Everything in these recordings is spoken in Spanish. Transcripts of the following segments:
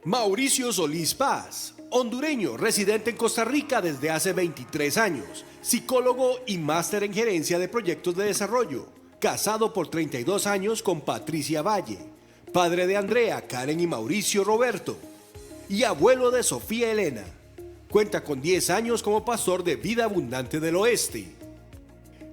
Mauricio Solís Paz, hondureño, residente en Costa Rica desde hace 23 años, psicólogo y máster en gerencia de proyectos de desarrollo, casado por 32 años con Patricia Valle, padre de Andrea, Karen y Mauricio Roberto, y abuelo de Sofía Elena. Cuenta con 10 años como pastor de Vida Abundante del Oeste.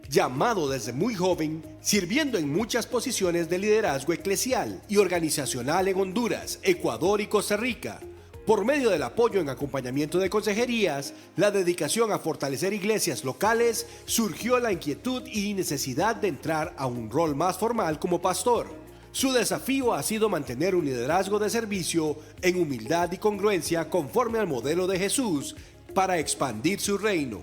Llamado desde muy joven, sirviendo en muchas posiciones de liderazgo eclesial y organizacional en Honduras, Ecuador y Costa Rica. Por medio del apoyo en acompañamiento de consejerías, la dedicación a fortalecer iglesias locales, surgió la inquietud y necesidad de entrar a un rol más formal como pastor. Su desafío ha sido mantener un liderazgo de servicio en humildad y congruencia conforme al modelo de Jesús para expandir su reino.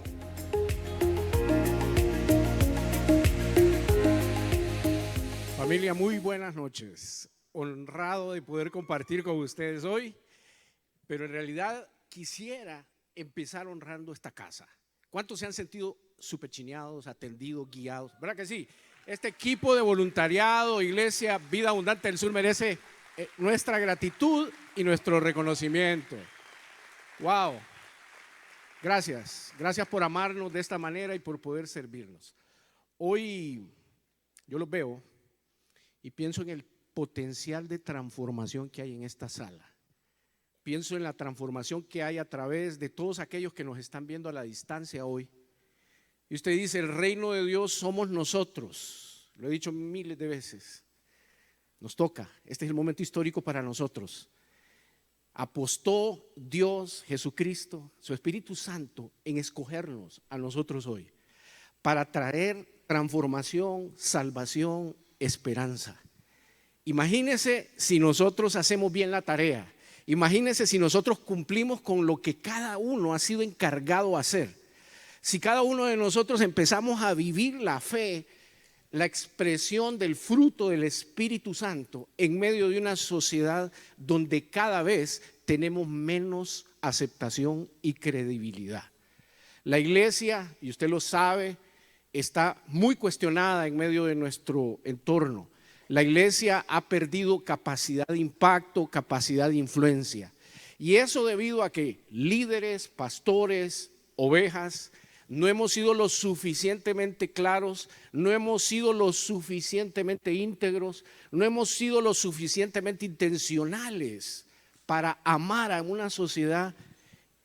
Familia, muy buenas noches. Honrado de poder compartir con ustedes hoy, pero en realidad quisiera empezar honrando esta casa. ¿Cuántos se han sentido superchineados, atendidos, guiados? ¿Verdad que sí? Este equipo de voluntariado, Iglesia Vida Abundante del Sur, merece nuestra gratitud y nuestro reconocimiento. ¡Wow! Gracias. Gracias por amarnos de esta manera y por poder servirnos. Hoy yo los veo y pienso en el potencial de transformación que hay en esta sala. Pienso en la transformación que hay a través de todos aquellos que nos están viendo a la distancia hoy. Y usted dice, el reino de Dios somos nosotros. Lo he dicho miles de veces. Nos toca, este es el momento histórico para nosotros. Apostó Dios, Jesucristo, su Espíritu Santo en escogernos a nosotros hoy para traer transformación, salvación, esperanza. Imagínese si nosotros hacemos bien la tarea. Imagínese si nosotros cumplimos con lo que cada uno ha sido encargado a hacer. Si cada uno de nosotros empezamos a vivir la fe, la expresión del fruto del Espíritu Santo en medio de una sociedad donde cada vez tenemos menos aceptación y credibilidad. La iglesia, y usted lo sabe, está muy cuestionada en medio de nuestro entorno. La iglesia ha perdido capacidad de impacto, capacidad de influencia. Y eso debido a que líderes, pastores, ovejas, no hemos sido lo suficientemente claros, no hemos sido lo suficientemente íntegros, no hemos sido lo suficientemente intencionales para amar a una sociedad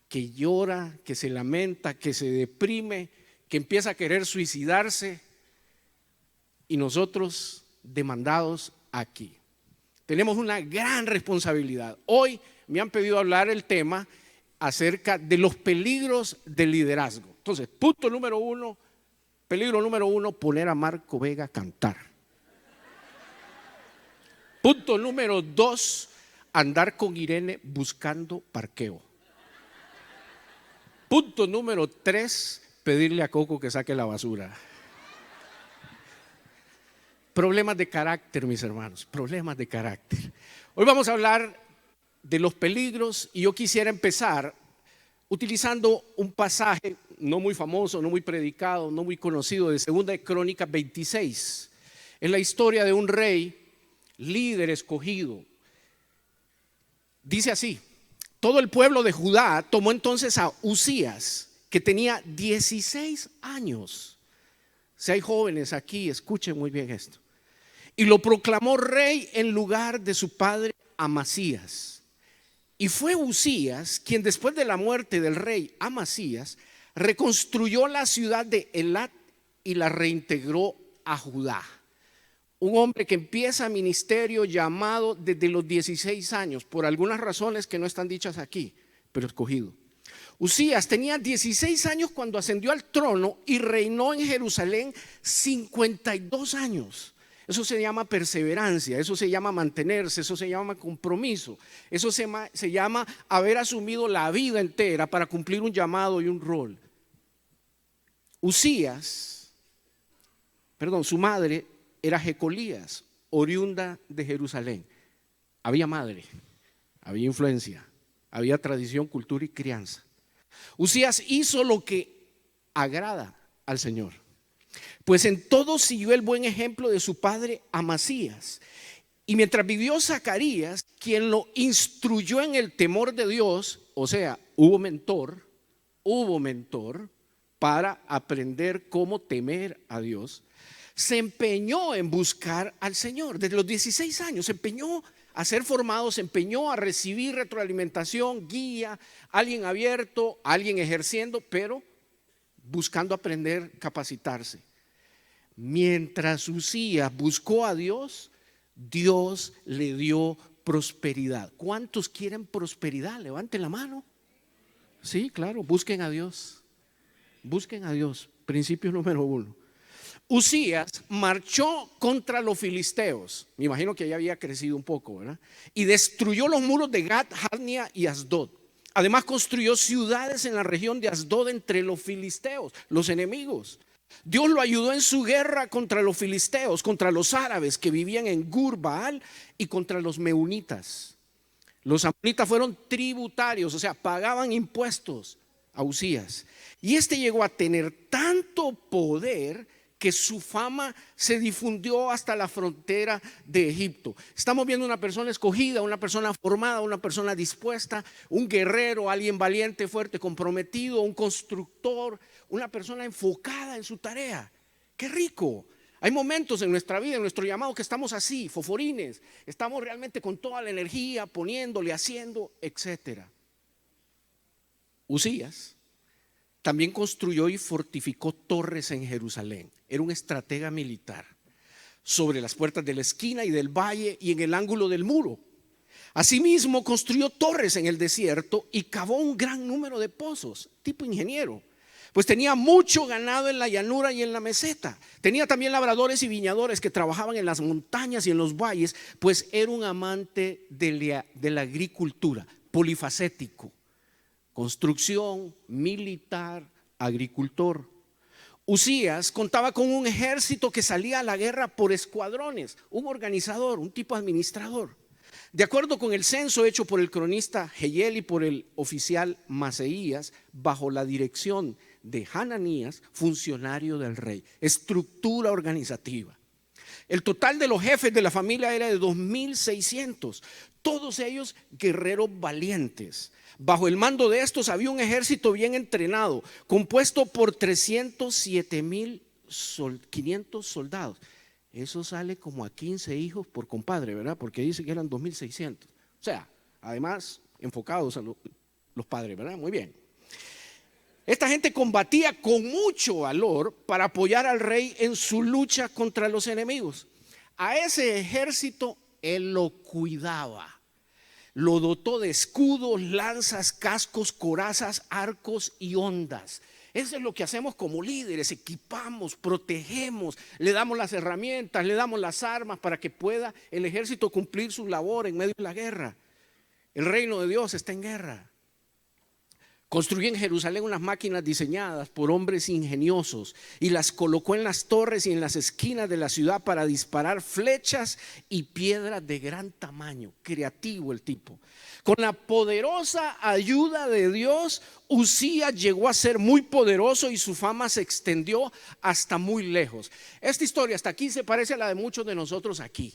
que llora, que se lamenta, que se deprime, que empieza a querer suicidarse, y nosotros demandados aquí. Tenemos una gran responsabilidad. Hoy me han pedido hablar el tema acerca de los peligros del liderazgo. Entonces, peligro número uno, poner a Marco Vega a cantar. Punto número 2, andar con Irene buscando parqueo. Punto número 3, pedirle a Coco que saque la basura. Problemas de carácter, mis hermanos, problemas de carácter. Hoy vamos a hablar de los peligros y yo quisiera empezar utilizando un pasaje no muy famoso, no muy predicado, no muy conocido, de 2 de Crónicas 26. Es la historia de un rey, líder escogido. Dice así: todo el pueblo de Judá tomó entonces a Uzías, que tenía 16 años. Si hay jóvenes aquí, escuchen muy bien esto. Y lo proclamó rey en lugar de su padre Amasías. Y fue Uzías quien, después de la muerte del rey Amasías, reconstruyó la ciudad de Elat y la reintegró a Judá. Un hombre que empieza ministerio llamado desde los 16 años, por algunas razones que no están dichas aquí, pero escogido. Uzías tenía 16 años cuando ascendió al trono y reinó en Jerusalén 52 años. Eso se llama perseverancia, eso se llama mantenerse, eso se llama compromiso, eso se llama haber asumido la vida entera para cumplir un llamado y un rol. Su madre era Jecolías, oriunda de Jerusalén. Había madre, había influencia, había tradición, cultura y crianza. Uzías hizo lo que agrada al Señor, pues en todo siguió el buen ejemplo de su padre Amasías, Y mientras vivió Zacarías, quien lo instruyó en el temor de Dios, o sea, hubo mentor para aprender cómo temer a Dios, se empeñó en buscar al Señor. Desde los 16 años se empeñó a ser formado, se empeñó a recibir retroalimentación, guía, alguien abierto, alguien ejerciendo, pero buscando aprender, capacitarse. Mientras Uzías buscó a Dios, Dios le dio prosperidad. ¿Cuántos quieren prosperidad? Levanten la mano. Sí, claro, busquen a Dios. Busquen a Dios. Principio número 1. Uzías marchó contra los filisteos. Me imagino que ya había crecido un poco, ¿verdad? Y destruyó los muros de Gat, Jabnia y Asdod. Además construyó ciudades en la región de Asdod entre los filisteos, los enemigos. Dios lo ayudó en su guerra contra los filisteos, contra los árabes que vivían en Gur Baal y contra los meunitas. Los amonitas fueron tributarios, o sea, pagaban impuestos a Uzías. Y este llegó a tener tanto poder que su fama se difundió hasta la frontera de Egipto. Estamos viendo una persona escogida, una persona formada, una persona dispuesta, un guerrero, alguien valiente, fuerte, comprometido, un constructor, una persona enfocada en su tarea. ¡Qué rico! Hay momentos en nuestra vida, en nuestro llamado, que estamos así, foforines. Estamos realmente con toda la energía, poniéndole, haciendo, etc. Uzías también construyó y fortificó torres en Jerusalén. Era un estratega militar. Sobre las puertas de la esquina y del valle y en el ángulo del muro. Asimismo construyó torres en el desierto y cavó un gran número de pozos, tipo ingeniero. Pues tenía mucho ganado en la llanura y en la meseta. Tenía también labradores y viñadores que trabajaban en las montañas y en los valles, pues era un amante de la agricultura, polifacético. Construcción, militar, agricultor. Uzías contaba con un ejército que salía a la guerra por escuadrones, un organizador, un tipo administrador. De acuerdo con el censo hecho por el cronista Jehiel y por el oficial Maseías, bajo la dirección de Hananías, funcionario del rey, estructura organizativa. El total de los jefes de la familia era de 2,600, todos ellos guerreros valientes. Bajo el mando de estos había un ejército bien entrenado, compuesto por 307,500 soldados. Eso sale como a 15 hijos por compadre, ¿verdad? Porque dice que eran 2,600. O sea, además enfocados a los padres, ¿verdad? Muy bien. Esta gente combatía con mucho valor para apoyar al rey en su lucha contra los enemigos. A ese ejército él lo cuidaba. Lo dotó de escudos, lanzas, cascos, corazas, arcos y hondas. Eso es lo que hacemos como líderes: equipamos, protegemos, le damos las herramientas, le damos las armas para que pueda el ejército cumplir su labor en medio de la guerra. El reino de Dios está en guerra. Construyó en Jerusalén unas máquinas diseñadas por hombres ingeniosos y las colocó en las torres y en las esquinas de la ciudad para disparar flechas y piedras de gran tamaño. Creativo el tipo. Con la poderosa ayuda de Dios, Uzías llegó a ser muy poderoso y su fama se extendió hasta muy lejos. Esta historia hasta aquí se parece a la de muchos de nosotros aquí.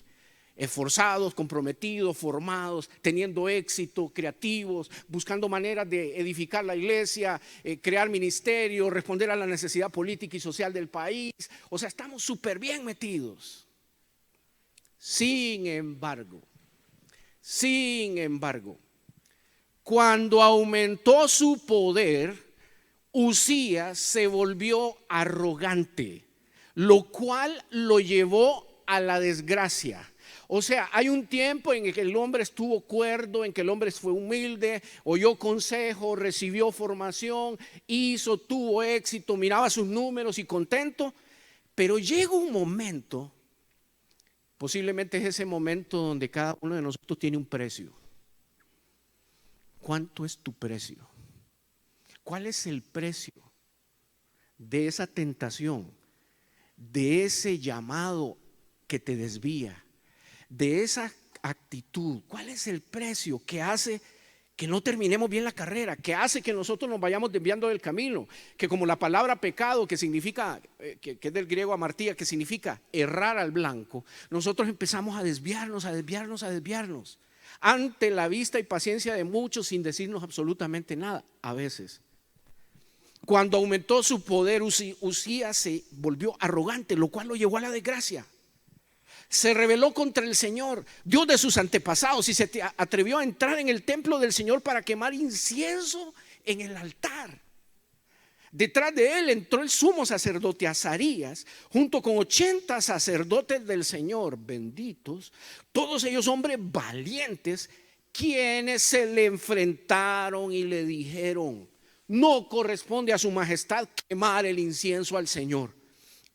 Esforzados, comprometidos, formados, teniendo éxito, creativos, buscando maneras de edificar la iglesia, crear ministerio, responder a la necesidad política y social del país. O sea, estamos súper bien metidos. Sin embargo, cuando aumentó su poder, Uzías se volvió arrogante, lo cual lo llevó a la desgracia. O sea, hay un tiempo en el que el hombre estuvo cuerdo, en que el hombre fue humilde, oyó consejo, recibió formación, tuvo éxito, miraba sus números y contento. Pero llega un momento, posiblemente es ese momento donde cada uno de nosotros tiene un precio. ¿Cuánto es tu precio? ¿Cuál es el precio de esa tentación, de ese llamado que te desvía? De esa actitud, ¿cuál es el precio que hace que no terminemos bien la carrera, que hace que nosotros nos vayamos desviando del camino, que como la palabra pecado, que significa, que es del griego amartía, que significa errar al blanco, nosotros empezamos a desviarnos, ante la vista y paciencia de muchos sin decirnos absolutamente nada, a veces. Cuando aumentó su poder, Usías se volvió arrogante, lo cual lo llevó a la desgracia. Se rebeló contra el Señor, Dios de sus antepasados, y se atrevió a entrar en el templo del Señor para quemar incienso en el altar. Detrás de él entró el sumo sacerdote Azarías, junto con 80 sacerdotes del Señor, benditos, todos ellos hombres valientes, quienes se le enfrentaron y le dijeron: no corresponde a su majestad quemar el incienso al Señor.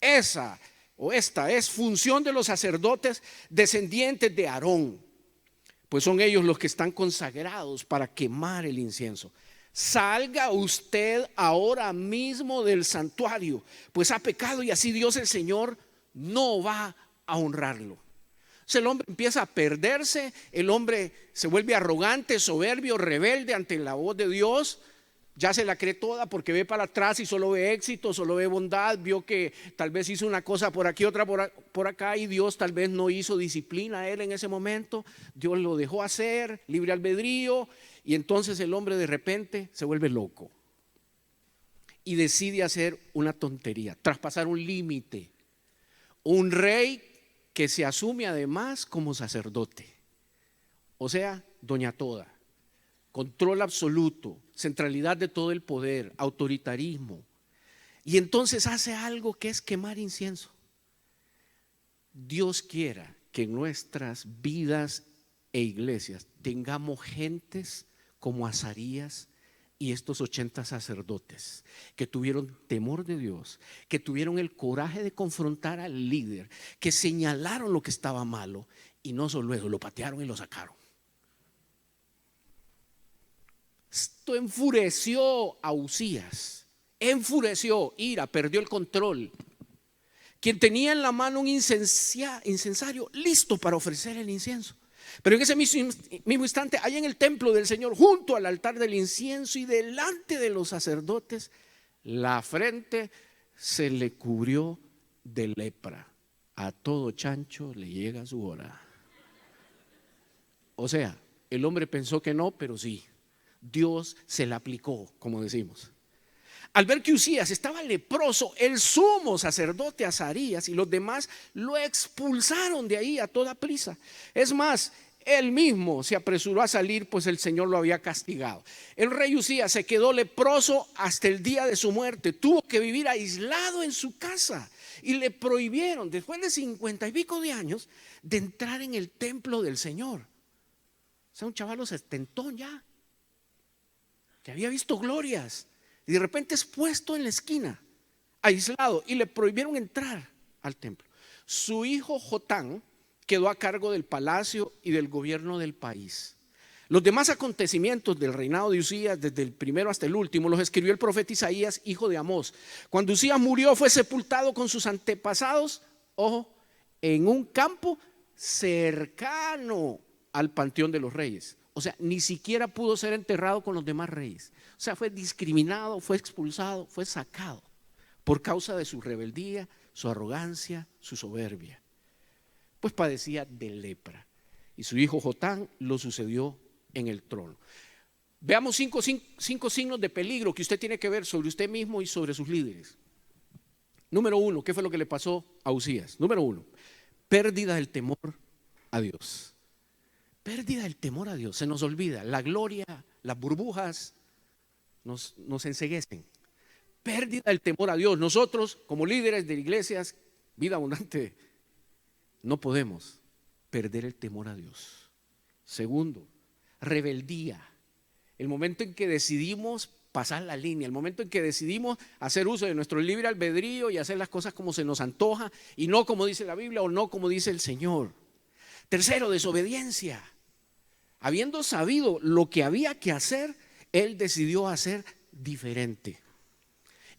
Esta es función de los sacerdotes descendientes de Aarón, pues son ellos los que están consagrados para quemar el incienso. Salga usted ahora mismo del santuario, pues ha pecado y así Dios el Señor no va a honrarlo. Entonces el hombre empieza a perderse, el hombre se vuelve arrogante, soberbio, rebelde ante la voz de Dios. Ya se la cree toda porque ve para atrás y solo ve éxito, solo ve bondad. Vio que tal vez hizo una cosa por aquí, otra por acá, y Dios tal vez no hizo disciplina a él en ese momento. Dios lo dejó hacer, libre albedrío, y entonces el hombre de repente se vuelve loco y decide hacer una tontería, traspasar un límite. Un rey que se asume además como sacerdote, o sea, doña toda. Control absoluto, centralidad de todo el poder, autoritarismo. Y entonces hace algo que es quemar incienso. Dios quiera que en nuestras vidas e iglesias tengamos gentes como Azarías y estos 80 sacerdotes que tuvieron temor de Dios, que tuvieron el coraje de confrontar al líder, que señalaron lo que estaba malo y no solo eso, lo patearon y lo sacaron. Esto enfureció a Usías, enfureció, ira, perdió el control. Quien tenía en la mano un incensario listo para ofrecer el incienso. Pero en ese mismo instante, allá en el templo del Señor, junto al altar del incienso y delante de los sacerdotes, la frente se le cubrió de lepra. A todo chancho le llega su hora. O sea, el hombre pensó que no, pero sí. Dios se la aplicó, como decimos. Al ver que Usías estaba leproso, el sumo sacerdote Azarías y los demás lo expulsaron de ahí a toda prisa. Es más, él mismo se apresuró a salir, pues el Señor lo había castigado. El rey Usías se quedó leproso hasta el día de su muerte. Tuvo que vivir aislado en su casa y le prohibieron, después de 50 y pico de años, de entrar en el templo del Señor. O sea, un chavalo setentón ya, que había visto glorias, y de repente es puesto en la esquina, aislado, y le prohibieron entrar al templo. Su hijo Jotán quedó a cargo del palacio y del gobierno del país. Los demás acontecimientos del reinado de Usías, desde el primero hasta el último, los escribió el profeta Isaías, hijo de Amós. Cuando Usías murió, fue sepultado con sus antepasados, ojo, en un campo cercano al panteón de los reyes. O sea, ni siquiera pudo ser enterrado con los demás reyes. O sea, fue discriminado, fue expulsado, fue sacado por causa de su rebeldía, su arrogancia, su soberbia. Pues padecía de lepra. Y su hijo Jotán lo sucedió en el trono. Veamos cinco signos de peligro que usted tiene que ver sobre usted mismo y sobre sus líderes. Número 1, ¿qué fue lo que le pasó a Usías? Número 1, pérdida del temor a Dios. Pérdida del temor a Dios, se nos olvida, la gloria, las burbujas nos enceguecen. Pérdida del temor a Dios. Nosotros como líderes de iglesias, Vida Abundante, no podemos perder el temor a Dios. Segundo, rebeldía. El momento en que decidimos pasar la línea, el momento en que decidimos hacer uso de nuestro libre albedrío y hacer las cosas como se nos antoja y no como dice la Biblia o no como dice el Señor. Tercero, desobediencia. Habiendo sabido lo que había que hacer, él decidió hacer diferente.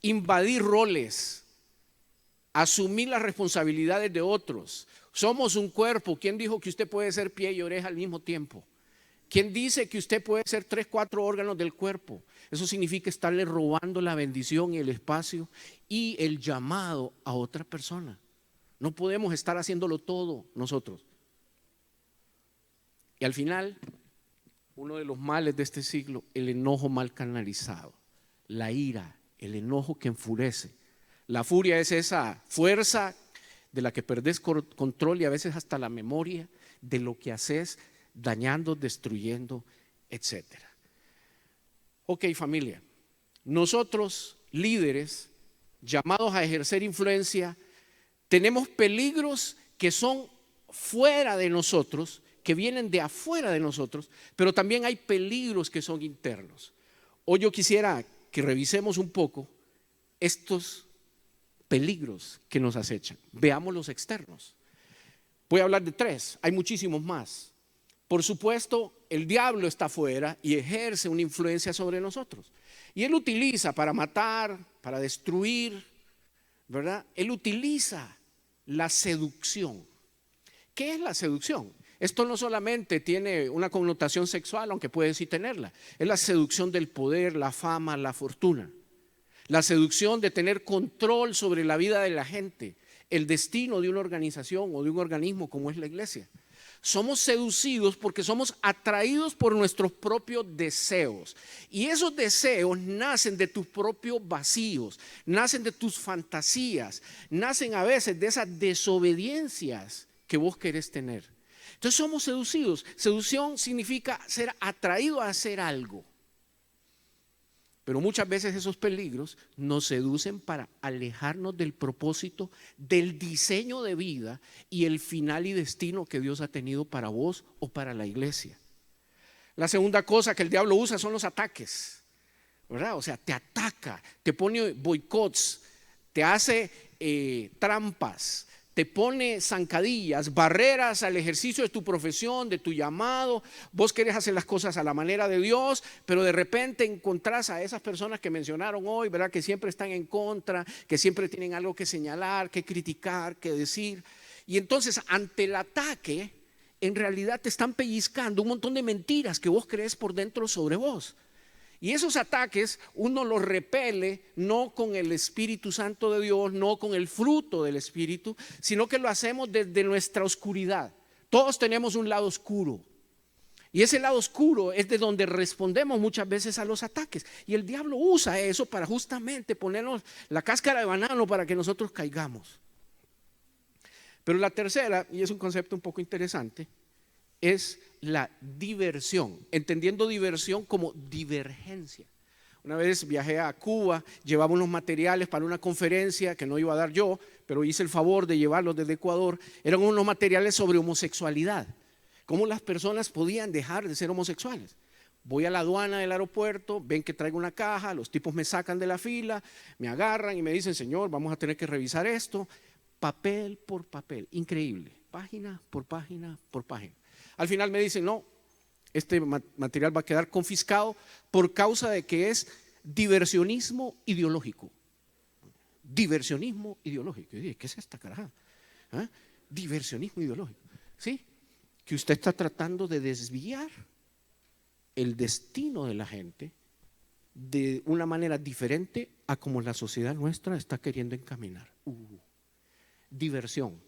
Invadir roles, asumir las responsabilidades de otros. Somos un cuerpo. ¿Quién dijo que usted puede ser pie y oreja al mismo tiempo? ¿Quién dice que usted puede ser 3, 4 órganos del cuerpo? Eso significa estarle robando la bendición y el espacio y el llamado a otra persona. No podemos estar haciéndolo todo nosotros. Y al final, uno de los males de este siglo, el enojo mal canalizado, la ira, el enojo que enfurece. La furia es esa fuerza de la que perdés control y a veces hasta la memoria de lo que haces, dañando, destruyendo, etcétera. Ok, familia, nosotros líderes llamados a ejercer influencia, tenemos peligros que son fuera de nosotros, que vienen de afuera de nosotros, pero también hay peligros que son internos. Hoy yo quisiera que revisemos un poco estos peligros que nos acechan. Veamos los externos. Voy a hablar de 3, hay muchísimos más. Por supuesto, el diablo está afuera y ejerce una influencia sobre nosotros. Y él utiliza para matar, para destruir, ¿verdad? Él utiliza la seducción. ¿Qué es la seducción? Esto no solamente tiene una connotación sexual, aunque puede sí tenerla. Es la seducción del poder, la fama, la fortuna. La seducción de tener control sobre la vida de la gente, el destino de una organización o de un organismo como es la iglesia. Somos seducidos porque somos atraídos por nuestros propios deseos. Y esos deseos nacen de tus propios vacíos, nacen de tus fantasías, nacen a veces de esas desobediencias que vos querés tener. Entonces somos seducidos. Seducción significa ser atraído a hacer algo. Pero muchas veces esos peligros nos seducen para alejarnos del propósito, del diseño de vida y el final y destino que Dios ha tenido para vos o para la iglesia. La segunda cosa que el diablo usa son los ataques, ¿verdad? O sea, te ataca, te pone boicots, te hace trampas, te pone zancadillas, barreras al ejercicio de tu profesión, de tu llamado. Vos querés hacer las cosas a la manera de Dios, pero de repente encontrás a esas personas que mencionaron hoy, ¿verdad? Que siempre están en contra, que siempre tienen algo que señalar, que criticar, que decir. Y entonces ante el ataque, en realidad te están pellizcando un montón de mentiras que vos crees por dentro sobre vos. Y esos ataques uno los repele no con el Espíritu Santo de Dios, no con el fruto del Espíritu, sino que lo hacemos desde nuestra oscuridad. Todos tenemos un lado oscuro. Y ese lado oscuro es de donde respondemos muchas veces a los ataques. Y el diablo usa eso para justamente ponernos la cáscara de banano para que nosotros caigamos. Pero la tercera, y es un concepto un poco interesante, es la diversión, entendiendo diversión como divergencia. Una vez viajé a Cuba, llevaba unos materiales para una conferencia que no iba a dar yo, pero hice el favor de llevarlos desde Ecuador. Eran unos materiales sobre homosexualidad, cómo las personas podían dejar de ser homosexuales. Voy a la aduana del aeropuerto, ven que traigo una caja, los tipos me sacan de la fila, me agarran y me dicen: señor, vamos a tener que revisar esto, papel por papel, increíble, página por página por página. Al final me dicen: no, este material va a quedar confiscado por causa de que es diversionismo ideológico. Diversionismo ideológico. Yo dije: ¿qué es esta carajada? ¿Ah? Diversionismo ideológico. ¿Sí? Que usted está tratando de desviar el destino de la gente de una manera diferente a como la sociedad nuestra está queriendo encaminar. Diversión.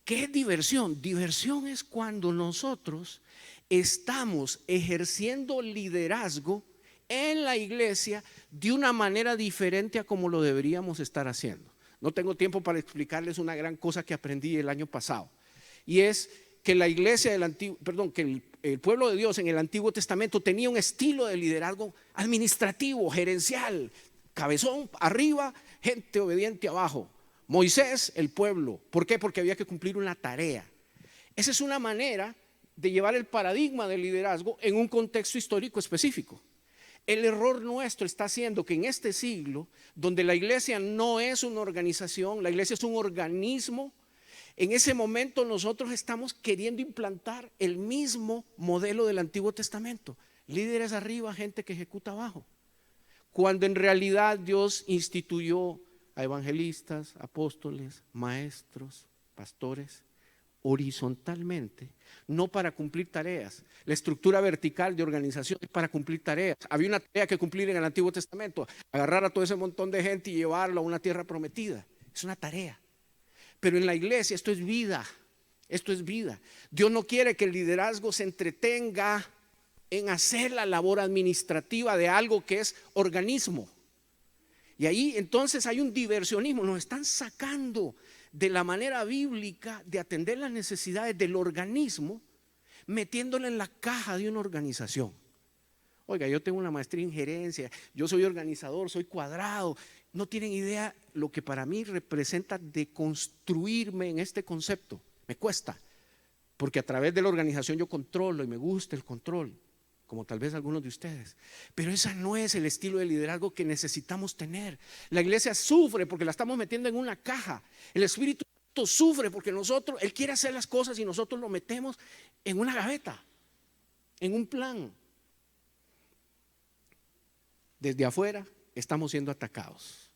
¿Qué es diversión? Diversión es cuando nosotros estamos ejerciendo liderazgo en la iglesia de una manera diferente a como lo deberíamos estar haciendo. No tengo tiempo para explicarles una gran cosa que aprendí el año pasado, y es que la iglesia que el pueblo de Dios en el Antiguo Testamento tenía un estilo de liderazgo administrativo, gerencial, cabezón arriba, gente obediente abajo. Moisés, el pueblo. ¿Por qué? Porque había que cumplir una tarea. Esa es una manera de llevar el paradigma del liderazgo en un contexto histórico específico. El error nuestro está haciendo que en este siglo, donde la iglesia no es una organización, la iglesia es un organismo, en ese momento nosotros estamos queriendo implantar el mismo modelo del Antiguo Testamento. Líderes arriba, gente que ejecuta abajo. Cuando en realidad Dios instituyó a evangelistas, apóstoles, maestros, pastores, horizontalmente, no para cumplir tareas. La estructura vertical de organización es para cumplir tareas. Había una tarea que cumplir en el Antiguo Testamento, agarrar a todo ese montón de gente y llevarlo a una tierra prometida. Es una tarea. Pero en la iglesia esto es vida. Esto es vida. Dios no quiere que el liderazgo se entretenga en hacer la labor administrativa de algo que es organismo. Y ahí entonces hay un diversionismo. Nos están sacando de la manera bíblica de atender las necesidades del organismo, metiéndole en la caja de una organización. Oiga, yo tengo una maestría en gerencia, yo soy organizador, soy cuadrado. No tienen idea lo que para mí representa deconstruirme en este concepto. Me cuesta, porque a través de la organización yo controlo y me gusta el control, como tal vez algunos de ustedes. Pero ese no es el estilo de liderazgo que necesitamos tener. La iglesia sufre porque la estamos metiendo en una caja. El Espíritu Santo sufre porque Él quiere hacer las cosas y nosotros lo metemos en una gaveta, en un plan. Desde afuera estamos siendo atacados.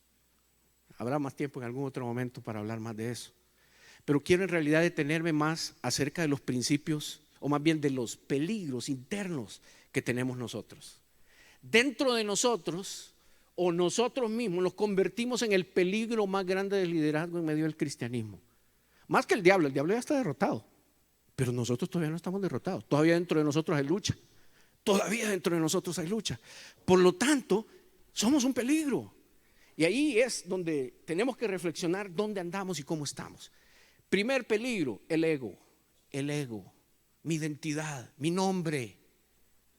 Habrá más tiempo en algún otro momento para hablar más de eso. Pero quiero en realidad detenerme más acerca de los principios, o más bien de los peligros internos que tenemos nosotros. Dentro de nosotros, o nosotros mismos, nos convertimos en el peligro más grande del liderazgo en medio del cristianismo. Más que el diablo ya está derrotado. Pero nosotros todavía no estamos derrotados. Todavía dentro de nosotros hay lucha. Todavía dentro de nosotros hay lucha. Por lo tanto, somos un peligro. Y ahí es donde tenemos que reflexionar dónde andamos y cómo estamos. Primer peligro, el ego, mi identidad, mi nombre,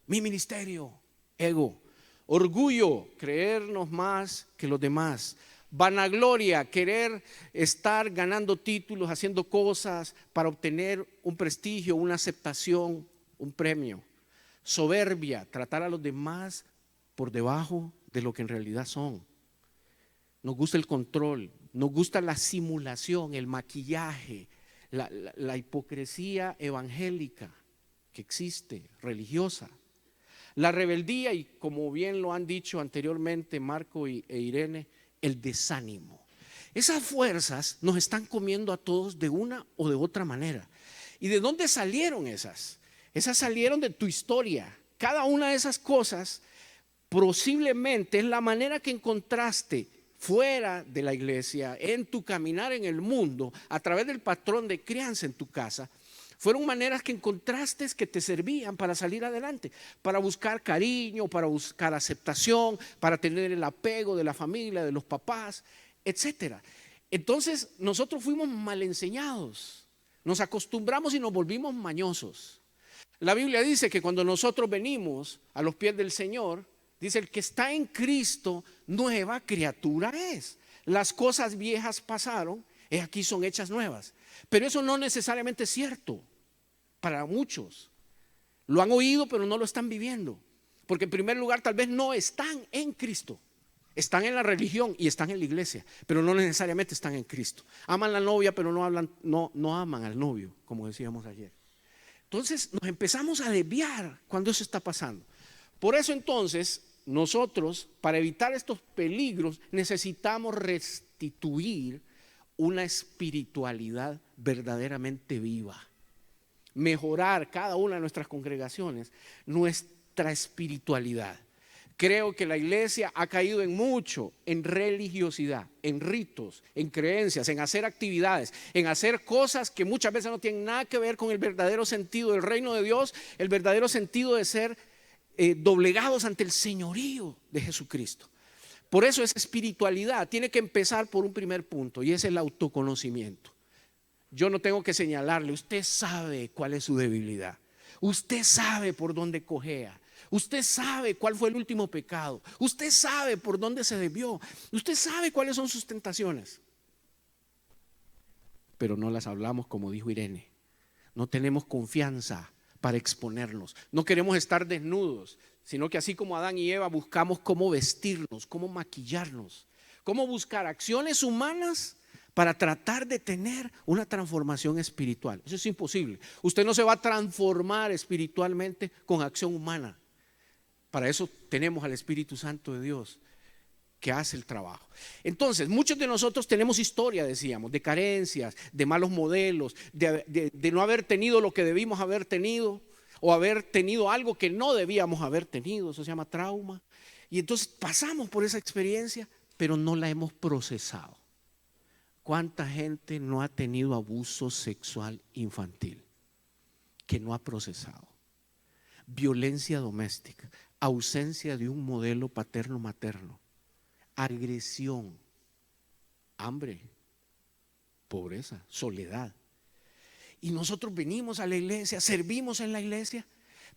mi ministerio, ego. Orgullo, creernos más que los demás. Vanagloria, querer estar ganando títulos, haciendo cosas para obtener un prestigio, una aceptación, un premio. Soberbia, tratar a los demás por debajo de lo que en realidad son. Nos gusta el control, nos gusta la simulación, el maquillaje, la hipocresía evangélica que existe, religiosa. La rebeldía y, como bien lo han dicho anteriormente Marco e Irene, el desánimo. Esas fuerzas nos están comiendo a todos de una o de otra manera. ¿Y de dónde salieron esas? Esas salieron de tu historia. Cada una de esas cosas posiblemente es la manera que encontraste fuera de la iglesia, en tu caminar en el mundo, a través del patrón de crianza en tu casa. Fueron maneras que encontraste que te servían para salir adelante, para buscar cariño, para buscar aceptación, para tener el apego de la familia, de los papás, etcétera. Entonces nosotros fuimos mal enseñados, nos acostumbramos y nos volvimos mañosos. La Biblia dice que cuando nosotros venimos a los pies del Señor, dice: el que está en Cristo, nueva criatura es. Las cosas viejas pasaron, y aquí son hechas nuevas. Pero eso no necesariamente es cierto para muchos. Lo han oído, pero no lo están viviendo. Porque en primer lugar, tal vez no están en Cristo. Están en la religión y están en la iglesia, pero no necesariamente están en Cristo. Aman a la novia, pero no aman al novio, como decíamos ayer. Entonces nos empezamos a desviar cuando eso está pasando. Por eso entonces nosotros, para evitar estos peligros, necesitamos restituir una espiritualidad verdaderamente viva. Mejorar cada una de nuestras congregaciones, nuestra espiritualidad. Creo que la iglesia ha caído en mucho, en religiosidad, en ritos, en creencias, en hacer actividades, en hacer cosas que muchas veces no tienen nada que ver con el verdadero sentido del reino de Dios, el verdadero sentido de ser doblegados ante el señorío de Jesucristo. Por eso esa espiritualidad tiene que empezar por un primer punto, y es el autoconocimiento. Yo no tengo que señalarle, usted sabe cuál es su debilidad, usted sabe por dónde cojea, usted sabe cuál fue el último pecado, usted sabe por dónde se desvió, usted sabe cuáles son sus tentaciones. Pero no las hablamos, como dijo Irene. No tenemos confianza para exponernos. No queremos estar desnudos, sino que así como Adán y Eva buscamos cómo vestirnos, cómo maquillarnos, cómo buscar acciones humanas para tratar de tener una transformación espiritual. Eso es imposible. Usted no se va a transformar espiritualmente con acción humana. Para eso tenemos al Espíritu Santo de Dios. que hace el trabajo. Entonces, muchos de nosotros tenemos historia, decíamos, de carencias, de malos modelos, de no haber tenido lo que debimos haber tenido, o haber tenido algo que no debíamos haber tenido. Eso se llama trauma. Y entonces pasamos por esa experiencia, pero no la hemos procesado. ¿Cuánta gente no ha tenido abuso sexual infantil que no ha procesado? Violencia doméstica, ausencia de un modelo paterno-materno, agresión, hambre, pobreza, soledad. Y nosotros venimos a la iglesia, servimos en la iglesia,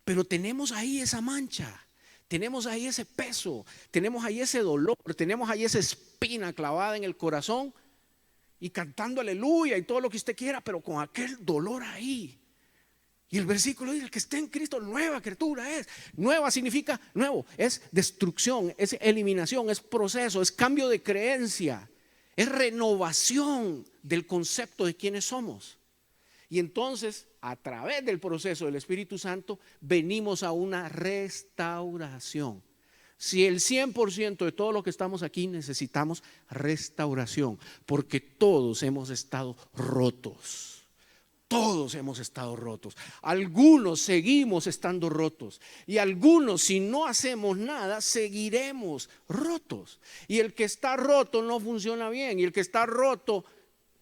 pero tenemos ahí esa mancha, tenemos ahí ese peso, tenemos ahí ese dolor, tenemos ahí esa espina clavada en el corazón y cantando aleluya y todo lo que usted quiera, pero con aquel dolor ahí. Y el versículo dice: el que esté en Cristo, nueva criatura es. Nueva significa nuevo, es destrucción, es eliminación, es proceso, es cambio de creencia, es renovación del concepto de quiénes somos. Y entonces, a través del proceso del Espíritu Santo, venimos a una restauración. Si el 100% de todo lo que estamos aquí necesitamos restauración, porque todos hemos estado rotos. Todos hemos estado rotos. Algunos seguimos estando rotos. Y algunos, si no hacemos nada, seguiremos rotos. Y el que está roto no funciona bien. Y el que está roto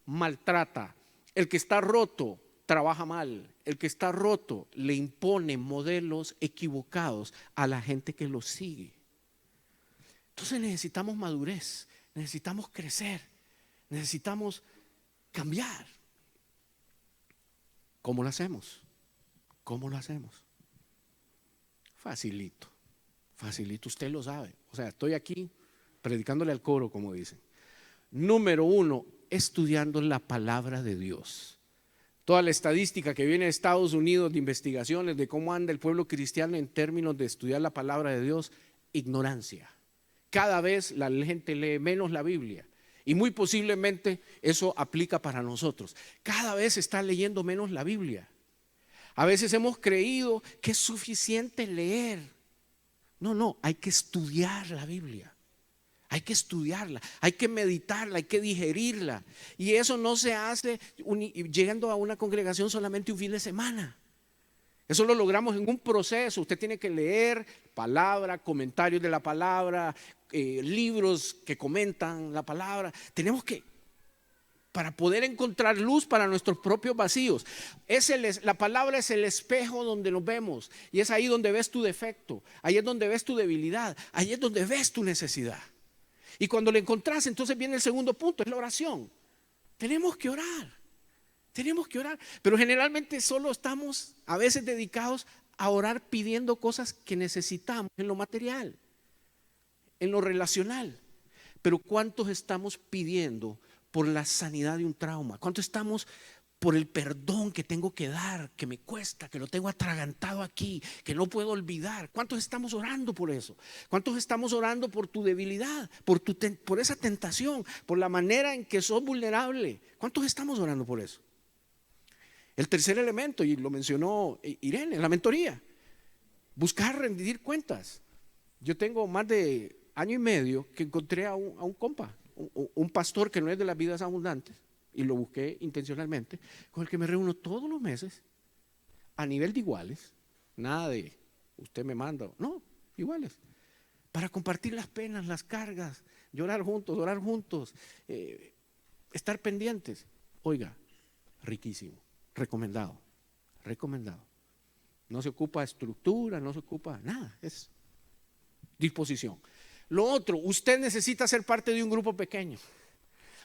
maltrata. El que está roto trabaja mal. El que está roto le impone modelos equivocados a la gente que lo sigue. Entonces necesitamos madurez, necesitamos crecer, necesitamos cambiar. ¿Cómo lo hacemos? ¿Cómo lo hacemos? Facilito, facilito, usted lo sabe. O sea, estoy aquí predicándole al coro, como dicen. Número 1, estudiando la palabra de Dios. Toda la estadística que viene de Estados Unidos de investigaciones de cómo anda el pueblo cristiano en términos de estudiar la palabra de Dios, ignorancia. Cada vez la gente lee menos la Biblia. Y muy posiblemente eso aplica para nosotros. Cada vez se está leyendo menos la Biblia. A veces hemos creído que es suficiente leer. No, hay que estudiar la Biblia. Hay que estudiarla, hay que meditarla, hay que digerirla. Y eso no se hace llegando a una congregación solamente un fin de semana. Eso lo logramos en un proceso. Usted tiene que leer palabra, comentarios de la palabra, libros que comentan la palabra. Tenemos que, para poder encontrar luz para nuestros propios vacíos. La palabra es el espejo donde nos vemos. Y es ahí donde ves tu defecto, ahí es donde ves tu debilidad, ahí es donde ves tu necesidad. Y cuando lo encontrás, entonces viene el segundo punto, es la oración. Tenemos que orar. Tenemos que orar, pero generalmente solo estamos a veces dedicados a orar pidiendo cosas que necesitamos en lo material, en lo relacional. Pero ¿cuántos estamos pidiendo por la sanidad de un trauma? ¿Cuántos estamos por el perdón que tengo que dar, que me cuesta, que lo tengo atragantado aquí, que no puedo olvidar? ¿Cuántos estamos orando por eso? ¿Cuántos estamos orando por tu debilidad, por esa tentación, por la manera en que sos vulnerable? ¿Cuántos estamos orando por eso? El tercer elemento, y lo mencionó Irene, la mentoría. Buscar rendir cuentas. Yo tengo más de año y medio que encontré a un compa, un pastor que no es de las vidas abundantes, y lo busqué intencionalmente, con el que me reúno todos los meses a nivel de iguales. Nada de usted me manda, no, iguales, para compartir las penas, las cargas, llorar juntos, orar juntos, estar pendientes. Oiga, riquísimo. Recomendado. No se ocupa estructura, no se ocupa nada, es disposición. Lo otro, usted necesita ser parte de un grupo pequeño.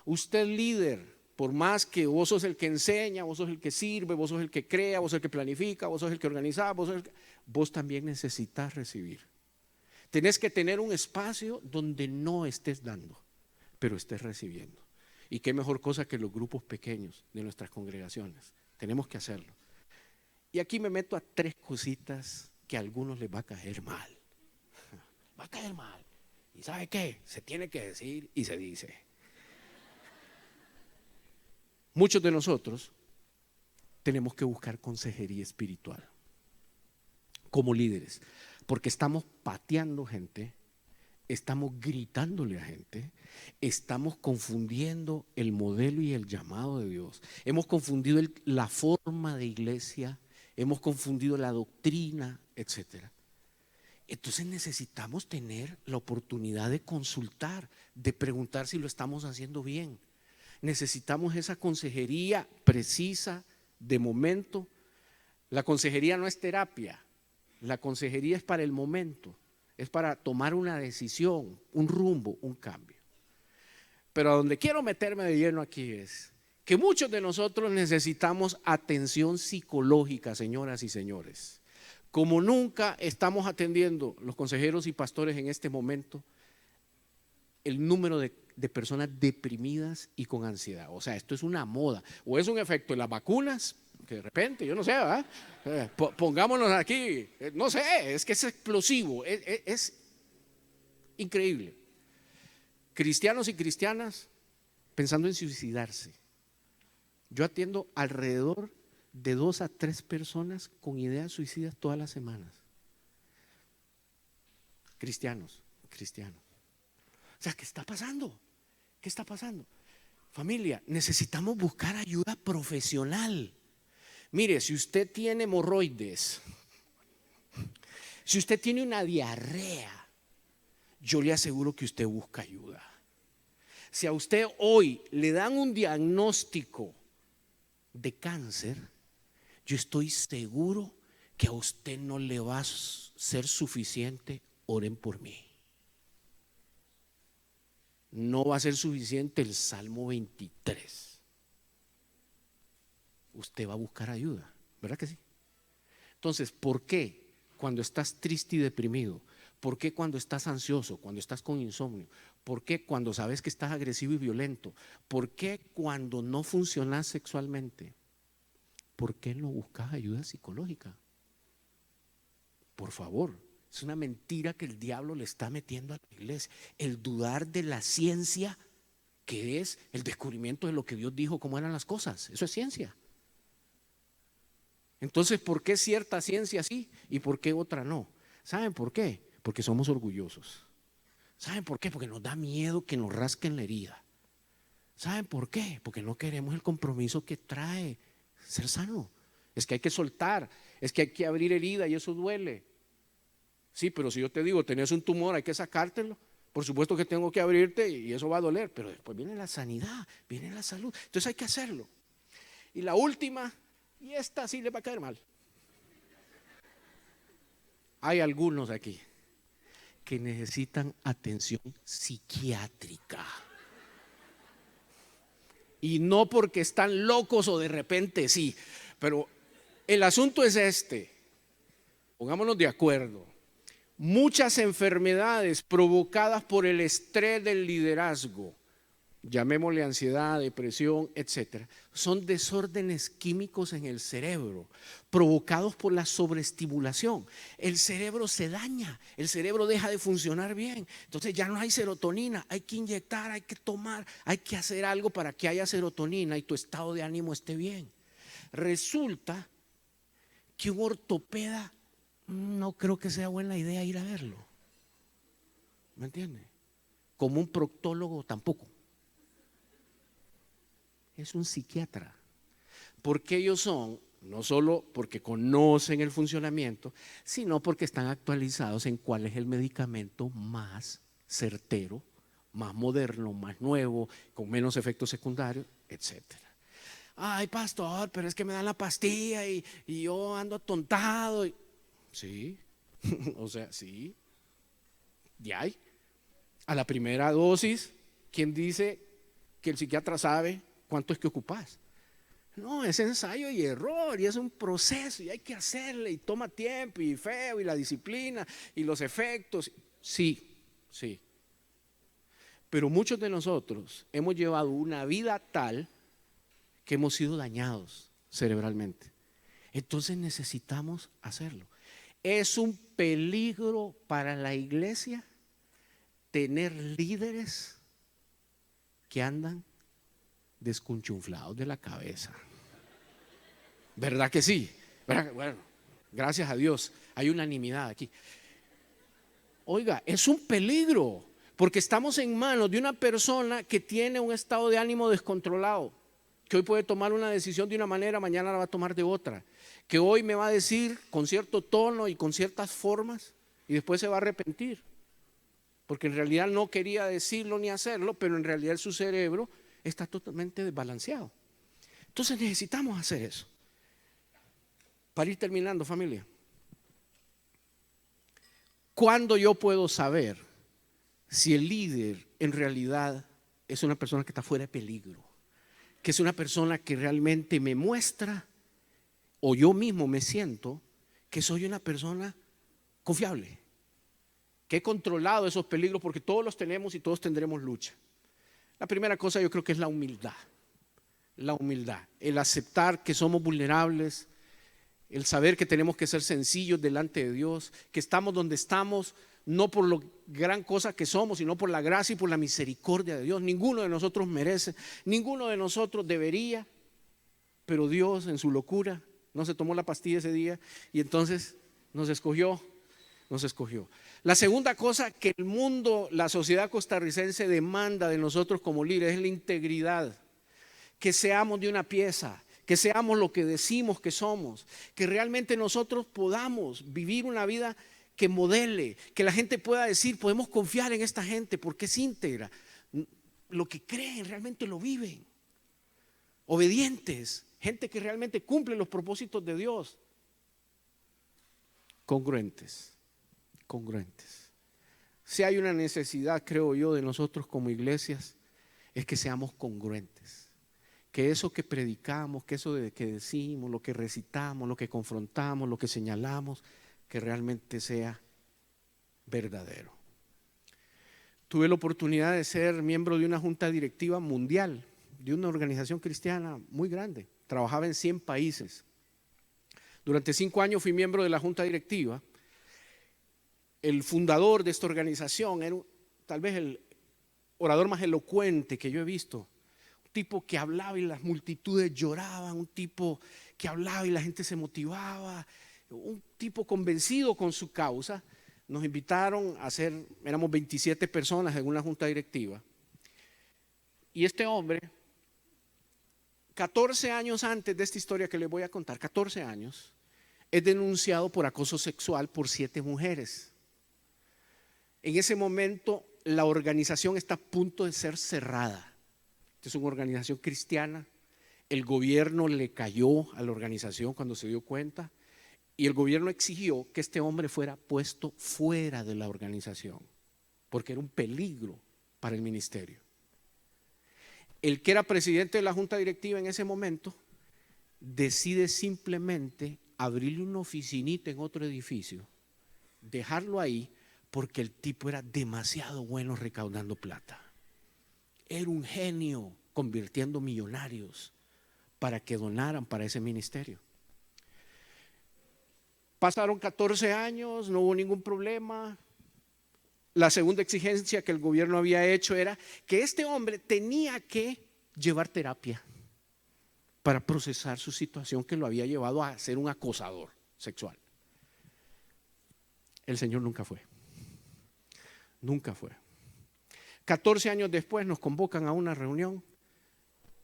Usted líder, por más que vos sos el que enseña, vos sos el que sirve, vos sos el que crea, vos sos el que planifica, vos sos el que organiza, vos también necesitas recibir. Tenés que tener un espacio donde no estés dando, pero estés recibiendo. Y qué mejor cosa que los grupos pequeños de nuestras congregaciones. Tenemos que hacerlo. Y aquí me meto a 3 cositas que a algunos les va a caer mal. Va a caer mal. ¿Y sabe qué? Se tiene que decir y se dice. Muchos de nosotros tenemos que buscar consejería espiritual como líderes, porque estamos pateando gente estamos gritándole a gente, estamos confundiendo el modelo y el llamado de Dios. Hemos confundido la forma de iglesia, hemos confundido la doctrina, etcétera. Entonces necesitamos tener la oportunidad de consultar, de preguntar si lo estamos haciendo bien. Necesitamos esa consejería precisa, de momento. La consejería no es terapia, la consejería es para el momento, es para tomar una decisión, un rumbo, un cambio. Pero a donde quiero meterme de lleno aquí es que muchos de nosotros necesitamos atención psicológica, señoras y señores. Como nunca estamos atendiendo los consejeros y pastores en este momento el número de personas deprimidas y con ansiedad. O sea, esto es una moda, o es un efecto de las vacunas, que de repente, yo no sé, ¿verdad? Pongámonos aquí, no sé, es que es explosivo, es increíble. Cristianos y cristianas pensando en suicidarse. Yo atiendo alrededor de 2 a 3 personas con ideas suicidas todas las semanas. Cristianos. O sea, ¿qué está pasando? ¿Qué está pasando? Familia, necesitamos buscar ayuda profesional. Mire, si usted tiene hemorroides, si usted tiene una diarrea, yo le aseguro que usted busca ayuda. Si a usted hoy le dan un diagnóstico de cáncer, yo estoy seguro que a usted no le va a ser suficiente, oren por mí. No va a ser suficiente el Salmo 23. Usted va a buscar ayuda, ¿verdad que sí? Entonces, ¿por qué cuando estás triste y deprimido? ¿Por qué cuando estás ansioso, cuando estás con insomnio? ¿Por qué cuando sabes que estás agresivo y violento? ¿Por qué cuando no funcionas sexualmente? ¿Por qué no buscas ayuda psicológica? Por favor, es una mentira que el diablo le está metiendo a la iglesia. El dudar de la ciencia, que es el descubrimiento de lo que Dios dijo, cómo eran las cosas. Eso es ciencia. Entonces, ¿por qué cierta ciencia sí y por qué otra no? ¿Saben por qué? Porque somos orgullosos. ¿Saben por qué? Porque nos da miedo que nos rasquen la herida. ¿Saben por qué? Porque no queremos el compromiso que trae ser sano. Es que hay que soltar, es que hay que abrir herida y eso duele. Sí, pero si yo te digo, tenés un tumor, hay que sacártelo. Por supuesto que tengo que abrirte y eso va a doler, pero después viene la sanidad, viene la salud. Entonces hay que hacerlo. Y la última, y esta sí le va a caer mal. Hay algunos aquí que necesitan atención psiquiátrica. Y no porque están locos o de repente sí, pero el asunto es este. Pongámonos de acuerdo. Muchas enfermedades provocadas por el estrés del liderazgo, llamémosle ansiedad, depresión, etcétera, son desórdenes químicos en el cerebro provocados por la sobreestimulación. El cerebro se daña, el cerebro deja de funcionar bien, entonces ya no hay serotonina, hay que inyectar, hay que tomar, hay que hacer algo para que haya serotonina y tu estado de ánimo esté bien. Resulta que un ortopeda no creo que sea buena idea ir a verlo, ¿me entiende? Como un proctólogo tampoco. Es un psiquiatra, porque ellos son, no solo porque conocen el funcionamiento, sino porque están actualizados en cuál es el medicamento más certero, más moderno, más nuevo, con menos efectos secundarios, etcétera. Ay, pastor, pero es que me dan la pastilla y yo ando atontado. Sí, o sea, sí. Y hay. A la primera dosis, ¿quién dice que el psiquiatra sabe cuánto es que ocupas? No, es ensayo y error y es un proceso y hay que hacerle y toma tiempo y feo y la disciplina y los efectos. Sí, sí. Pero muchos de nosotros hemos llevado una vida tal que hemos sido dañados cerebralmente. Entonces necesitamos hacerlo. Es un peligro para la iglesia tener líderes que andan desconchunflados de la cabeza. ¿Verdad que sí? ¿Verdad? Bueno, gracias a Dios hay unanimidad aquí. Oiga, es un peligro, porque estamos en manos de una persona que tiene un estado de ánimo descontrolado, que hoy puede tomar una decisión de una manera, mañana la va a tomar de otra, que hoy me va a decir con cierto tono y con ciertas formas y después se va a arrepentir, porque en realidad no quería decirlo ni hacerlo, pero en realidad su cerebro está totalmente desbalanceado. Entonces necesitamos hacer eso. Para ir terminando, familia, ¿cuándo yo puedo saber si el líder en realidad es una persona que está fuera de peligro? Que es una persona que realmente me muestra, o yo mismo me siento que soy una persona confiable, que he controlado esos peligros, porque todos los tenemos y todos tendremos lucha. La primera cosa yo creo que es la humildad, el aceptar que somos vulnerables, el saber que tenemos que ser sencillos delante de Dios, que estamos donde estamos no por lo gran cosa que somos, sino por la gracia y por la misericordia de Dios. Ninguno de nosotros merece, ninguno de nosotros debería, pero Dios en su locura no se tomó la pastilla ese día y entonces nos escogió. La segunda cosa que el mundo, la sociedad costarricense demanda de nosotros como líderes es la integridad, que seamos de una pieza, que seamos lo que decimos que somos, que realmente nosotros podamos vivir una vida que modele, que la gente pueda decir, podemos confiar en esta gente porque es íntegra, lo que creen realmente lo viven, obedientes, gente que realmente cumple los propósitos de Dios, congruentes. Si hay una necesidad, creo yo, de nosotros como iglesias, es que seamos congruentes, que eso que predicamos, que eso de que decimos, lo que recitamos, lo que confrontamos, lo que señalamos, que realmente sea verdadero. Tuve la oportunidad de ser miembro de una junta directiva mundial, de una organización cristiana muy grande. Trabajaba en 100 países. Durante 5 años fui miembro de la junta directiva. El fundador de esta organización era tal vez el orador más elocuente que yo he visto. Un tipo que hablaba y las multitudes lloraban, un tipo que hablaba y la gente se motivaba, un tipo convencido con su causa. Nos invitaron a ser, éramos 27 personas en una junta directiva. Y este hombre, 14 años antes de esta historia que les voy a contar, 14 años, es denunciado por acoso sexual por 7 mujeres. En ese momento la organización está a punto de ser cerrada. Esta es una organización cristiana. El gobierno le cayó a la organización cuando se dio cuenta y el gobierno exigió que este hombre fuera puesto fuera de la organización porque era un peligro para el ministerio. El que era presidente de la junta directiva en ese momento decide simplemente abrirle una oficinita en otro edificio, dejarlo ahí, porque el tipo era demasiado bueno recaudando plata. Era un genio convirtiendo millonarios para que donaran para ese ministerio. Pasaron 14 años, no hubo ningún problema. La segunda exigencia que el gobierno había hecho era que este hombre tenía que llevar terapia para procesar su situación que lo había llevado a ser un acosador sexual. El Señor nunca fue. 14 años después nos convocan a una reunión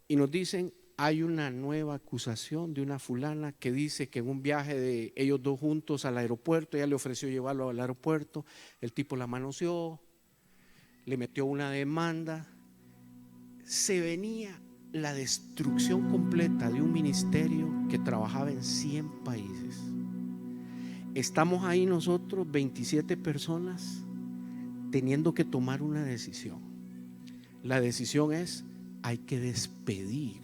y nos dicen, hay una nueva acusación de una fulana que dice que en un viaje de ellos dos juntos al aeropuerto, ella le ofreció llevarlo al aeropuerto, el tipo la manoseó, le metió una demanda, se venía la destrucción completa de un ministerio que trabajaba en 100 países. Estamos ahí nosotros, 27 personas, teniendo que tomar una decisión. La decisión es, hay que despedir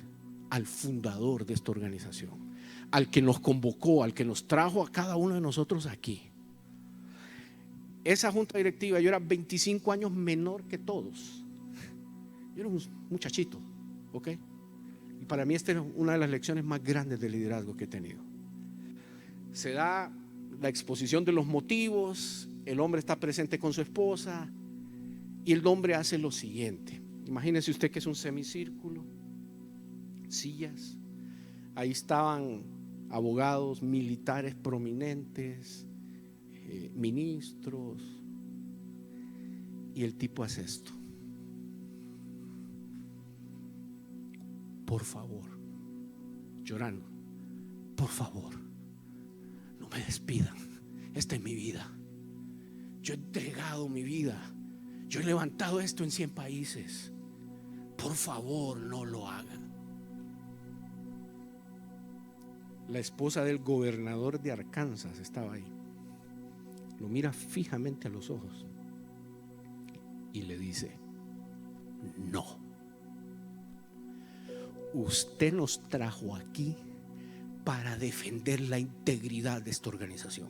al fundador de esta organización, al que nos convocó, al que nos trajo a cada uno de nosotros aquí. Esa junta directiva, yo era 25 años menor que todos. Yo era un muchachito, ¿ok? Y para mí esta es una de las lecciones más grandes de liderazgo que he tenido. Se da la exposición de los motivos, el hombre está presente con su esposa y el hombre hace lo siguiente. Imagínese usted que es un semicírculo, sillas, ahí estaban abogados, militares prominentes, ministros, Y el tipo hace esto. Por favor, llorando, por favor, no me despidan. Esta es mi vida. Yo he entregado mi vida. Yo he levantado esto en 100 países. Por favor, no lo hagan. La esposa del gobernador de Arkansas estaba ahí. Lo mira fijamente a los ojos y le dice: no. Usted nos trajo aquí para defender la integridad de esta organización,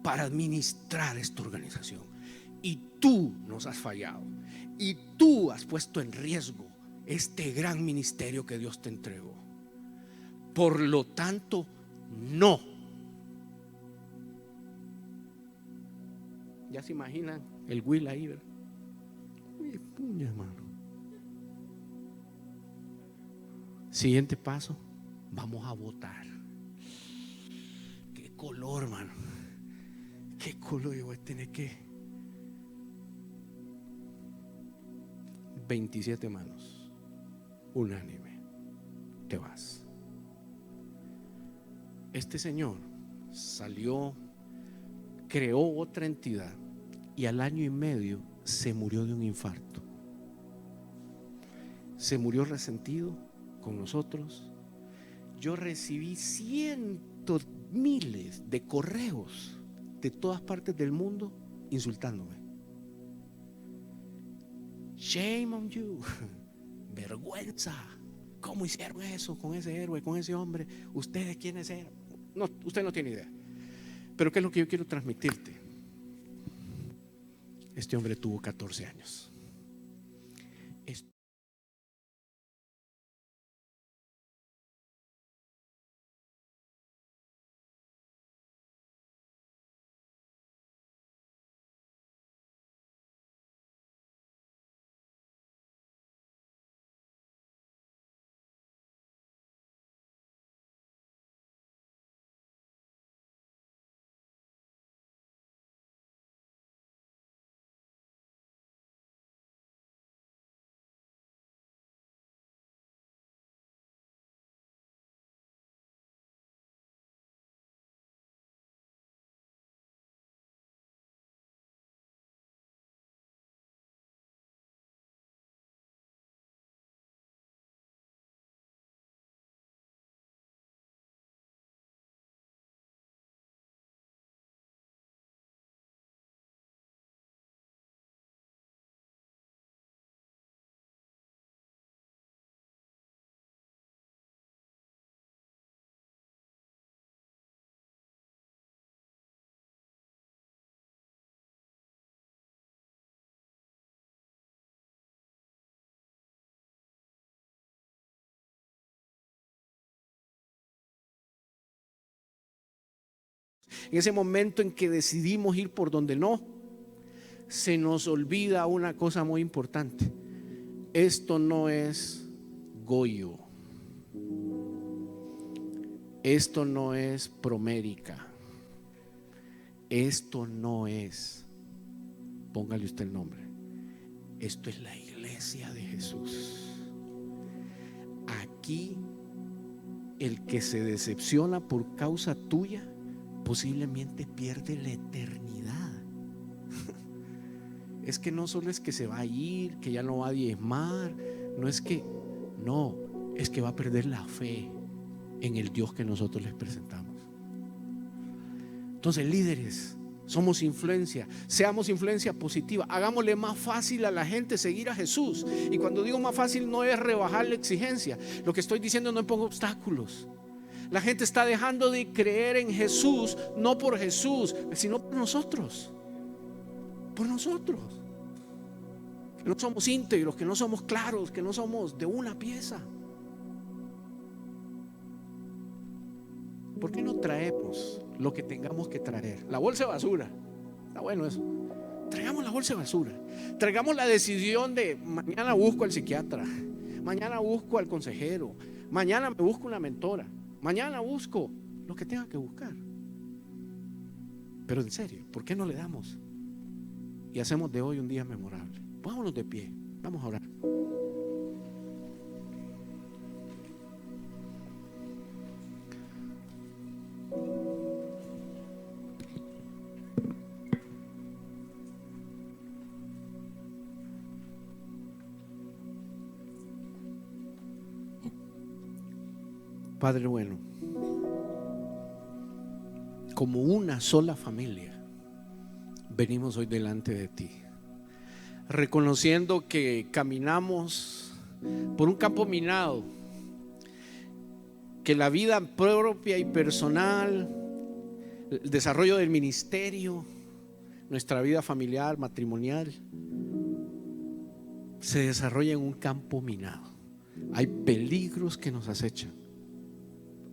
para administrar esta organización, y tú nos has fallado, y tú has puesto en riesgo este gran ministerio que Dios te entregó. Por lo tanto, no. Ya se imaginan el Will ahí, ¿verdad? Uy, puña, hermano. Siguiente paso, vamos a votar. ¿Qué color, hermano? ¿Qué color? Yo voy a tener que 27 manos, unánime, te vas. Este señor salió, creó otra entidad y al año y medio se murió de un infarto. Se murió resentido con nosotros. Yo recibí cientos, miles de correos de todas partes del mundo insultándome. Shame on you. Vergüenza. ¿Cómo hicieron eso con ese héroe, con ese hombre? ¿Ustedes quiénes eran? No, usted no tiene idea. Pero ¿qué es lo que yo quiero transmitirte? Este hombre tuvo 14 años. En ese momento en que decidimos ir por donde no, se nos olvida una cosa muy importante. Esto no es Goyo. Esto no es Promérica. Esto no es, póngale usted el nombre, esto es la iglesia de Jesús. Aquí el que se decepciona por causa tuya posiblemente pierde la eternidad. Es que no solo es que se va a ir, que ya no va a diezmar, es que va a perder la fe en el Dios que nosotros les presentamos. Entonces, líderes, somos influencia, seamos influencia positiva, hagámosle más fácil a la gente seguir a Jesús. Y cuando digo más fácil, no es rebajar la exigencia. Lo que estoy diciendo, no pongo obstáculos. La gente está dejando de creer en Jesús, no por Jesús, sino por nosotros. Por nosotros. Que no somos íntegros, que no somos claros, que no somos de una pieza. ¿Por qué no traemos lo que tengamos que traer? La bolsa de basura, está bueno eso. Traigamos la bolsa de basura. Traigamos la decisión de mañana busco al psiquiatra, mañana busco al consejero, mañana me busco una mentora, mañana busco lo que tenga que buscar. Pero en serio, ¿por qué no le damos y hacemos de hoy un día memorable. Pongámonos de pie, vamos a orar. Padre bueno, como una sola familia, venimos hoy delante de ti, reconociendo que caminamos por un campo minado, que la vida propia y personal, el desarrollo del ministerio, nuestra vida familiar, matrimonial, se desarrolla en un campo minado. Hay peligros que nos acechan.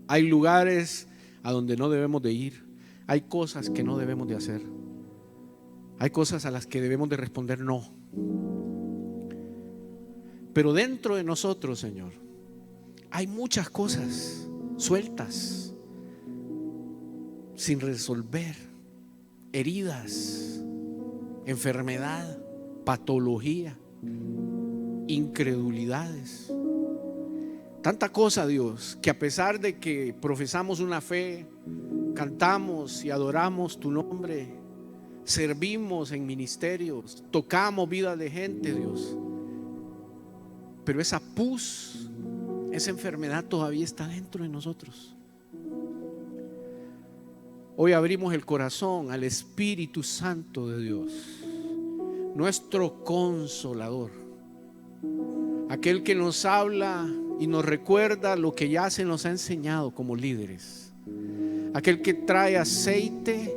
Hay lugares a donde no debemos de ir. Hay cosas que no debemos de hacer. Hay cosas a las que debemos de responder no. Pero dentro de nosotros, Señor, hay muchas cosas sueltas, sin resolver, heridas, enfermedad, patología, incredulidades. Tanta cosa, Dios, que a pesar de que profesamos una fe, cantamos y adoramos tu nombre, servimos en ministerios, tocamos vidas de gente, Dios, pero esa pus, esa enfermedad todavía está dentro de nosotros. Hoy abrimos el corazón al Espíritu Santo de Dios, nuestro consolador, aquel que nos habla y nos recuerda lo que ya se nos ha enseñado como líderes, aquel que trae aceite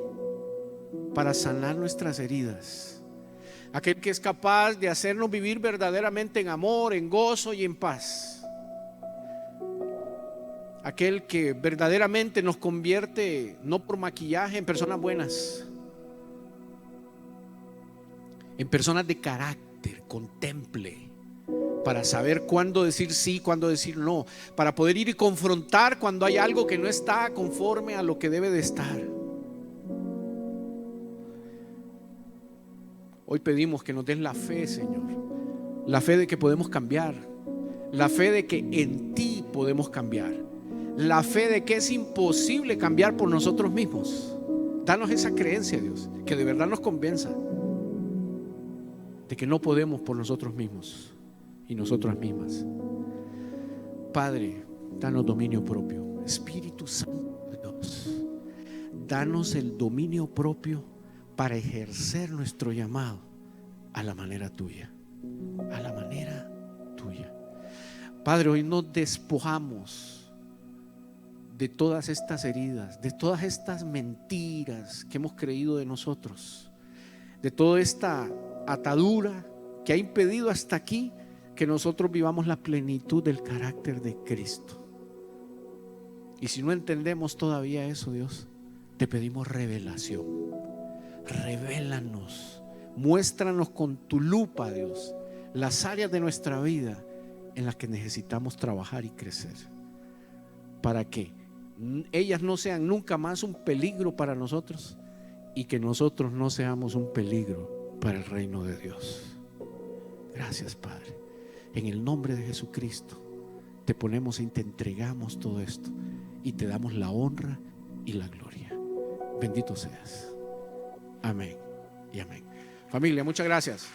para sanar nuestras heridas, aquel que es capaz de hacernos vivir verdaderamente en amor, en gozo y en paz, aquel que verdaderamente nos convierte, no por maquillaje, en personas buenas, en personas de carácter, con temple, para saber cuándo decir sí, cuándo decir no, para poder ir y confrontar cuando hay algo que no está conforme a lo que debe de estar. Hoy pedimos que nos des la fe, Señor, la fe de que podemos cambiar, la fe de que en ti podemos cambiar, la fe de que es imposible cambiar por nosotros mismos. Danos esa creencia, Dios, que de verdad nos convenza de que no podemos por nosotros mismos y nosotras mismas. Padre, danos dominio propio. Espíritu Santo de Dios, danos el dominio propio para ejercer nuestro llamado a la manera tuya, a la manera tuya. Padre, hoy nos despojamos de todas estas heridas, de todas estas mentiras que hemos creído de nosotros, de toda esta atadura que ha impedido hasta aquí que nosotros vivamos la plenitud del carácter de Cristo. Y si no entendemos todavía eso, Dios, te pedimos revelación. Revélanos, muéstranos con tu lupa, Dios, las áreas de nuestra vida en las que necesitamos trabajar y crecer, para que ellas no sean nunca más un peligro para nosotros y que nosotros no seamos un peligro para el reino de Dios. Gracias, Padre. En el nombre de Jesucristo te ponemos y te entregamos todo esto y te damos la honra y la gloria. Bendito seas. Amén y amén. Familia, muchas gracias.